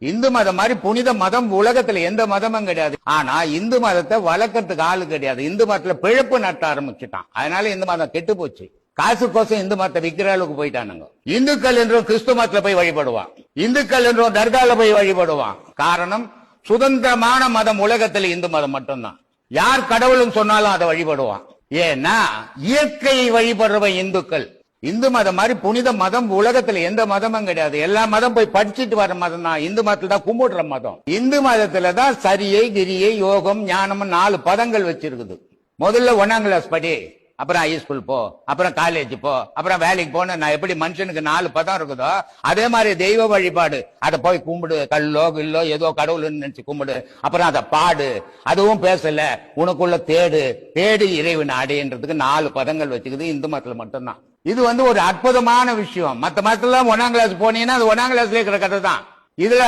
இந்து மதம் மாதிரி புனித மதம் உலகத்துல எந்த மதமும் கிடையாது. ஆனா இந்து மதத்தை வளர்க்கறதுக்கு ஆளு கிடையாது. இந்து மதத்துல பிழப்பு நட்ட ஆரம்பிச்சுட்டான். அதனால இந்து மதம் கெட்டு போச்சு. காசு கோசம் இந்து மதத்தை விக்கிற அளவுக்கு போயிட்டானுங்க. இந்துக்கள் என்றும் கிறிஸ்து மதத்துல போய் வழிபடுவான், இந்துக்கள் என்றும் தர்கால போய் வழிபடுவான். காரணம், சுதந்திரமான மதம் உலகத்துல இந்து மதம் மட்டும்தான். யார் கடவுளும் சொன்னாலும் அதை வழிபடுவான். ஏன்னா இயற்கையை வழிபடுறவன் இந்துக்கள். இந்து மதம் மாதிரி புனித மதம் உலகத்துல எந்த மதமும் கிடையாது. எல்லா மதம் போய் படிச்சுட்டு வர மதம் தான். இந்து மதத்துல தான் கும்பிடுற மதம். இந்து மதத்துல தான் சரியை, கிரியை, யோகம், ஞானம் 4 பதங்கள் வச்சிருக்குது. முதல்ல 1ஆம் கிளாஸ் படி, அப்புறம் ஹைஸ்கூல் போ, அப்புறம் காலேஜ் போ, அப்புறம் வேலைக்கு போன. நான் எப்படி மனுஷனுக்கு 4 பதம் இருக்குதோ அதே மாதிரி தெய்வ வழிபாடு. அதை போய் கும்பிடு, கல்லோ இல்லோ ஏதோ கடவுள்னு நினைச்சு கும்பிடு. அப்புறம் அதை பாடு, அதுவும் பேசல, உனக்குள்ள தேடு, தேடி இறைவன் அடைன்றதுக்கு 4 பதங்கள் வச்சுக்குது இந்து மதத்துல மட்டும்தான். இது ஒரு அற்புதமான விஷயம். மத்த மதத்துல 1ஆம் கிளாஸ் போனீங்கன்னா அது 1ஆம் கிளாஸ்ல இருக்கிற கதை தான். இதுல